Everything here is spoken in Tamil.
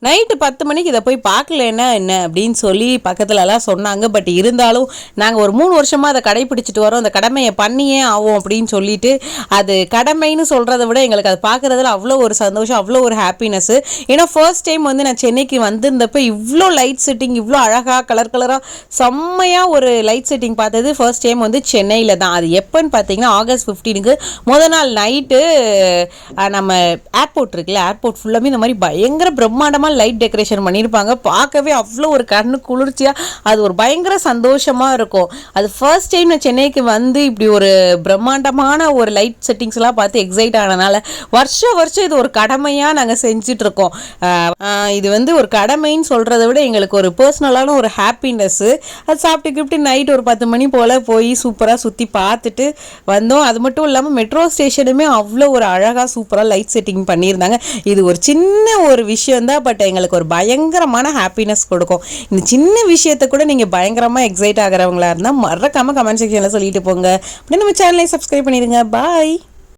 நைட்டு 10 மணிக்கு இதை போய் பார்க்கலன்னா என்ன அப்படின்னு சொல்லி பக்கத்துலலாம் சொன்னாங்க. பட் இருந்தாலும் நாங்கள் ஒரு 3 வருஷமாக அதை கடைப்பிடிச்சிட்டு வரோம். அந்த கடமையை பண்ணியே ஆகும் அப்படின்னு சொல்லிட்டு, அது கடமைன்னு சொல்கிறத விட எங்களுக்கு அதை பார்க்குறதுல அவ்வளோ ஒரு சந்தோஷம், அவ்வளோ ஒரு ஹாப்பினஸ்ஸு. ஏன்னா ஃபர்ஸ்ட் டைம் வந்து நான் சென்னைக்கு வந்திருந்தப்போ இவ்வளோ லைட் செட்டிங், இவ்வளோ அழகாக கலராக செம்மையாக ஒரு லைட் செட்டிங் பார்த்தது ஃபர்ஸ்ட் டைம் வந்து சென்னையில் தான். அது எப்போன்னு பார்த்தீங்கன்னா ஆகஸ்ட் 15க்கு நாள் நைட்டு நம்ம ஏர்போர்ட் இருக்குல்ல, ஏர்போர்ட் ஃபுல்லாமே இந்த மாதிரி பயங்கர பிரம்மாண்டமாக லைட் டெக்கரேஷன் பண்ணியிருப்பாங்க. பார்க்கவே அவ்வளோ ஒரு கண்ணு குளிர்ச்சியாக, அது ஒரு பயங்கர சந்தோஷமாக இருக்கும். அது ஃபர்ஸ்ட் டைம் நான் சென்னைக்கு வந்து இப்படி ஒரு பிரம்மாண்டமான ஒரு லைட் செட்டிங்ஸ்லாம் பார்த்து எக்ஸைட் ஆனதுனால வருஷம் இது ஒரு கடமையாக நாங்கள் செஞ்சிட்ருக்கோம். இது வந்து ஒரு கடமைன்னு சொல்கிறத விட எங்களுக்கு ஒரு பர்சனலான ஒரு ஹாப்பினஸ்ஸு. அது சாப்பிட்டு நைட் ஒரு 10 மணி போல் போய் சூப்பராக சுற்றி பார்த்துட்டு வந்தோம். அது மட்டும் இல்லாமல் மெட்ரோ ஸ்டேஷனுமே அவ்வளோ ஒரு அழகாக சூப்பராக லைட் செட்டிங் பண்ணியிருந்தாங்க. இது ஒரு சின்ன ஒரு விஷயந்தான், பட் எங்களுக்கு ஒரு பயங்கரமான ஹாப்பினஸ் கொடுக்கும். இந்த சின்ன விஷயத்தை கூட நீங்கள் பயங்கரமாக எக்ஸைட் ஆகிறவங்களா இருந்தால் மறக்காமல் கமெண்ட் செக்ஷனில் சொல்லிட்டு போங்க. அப்படியே நம்ம சேனலை சப்ஸ்கிரைப் பண்ணிடுங்க. பாய்.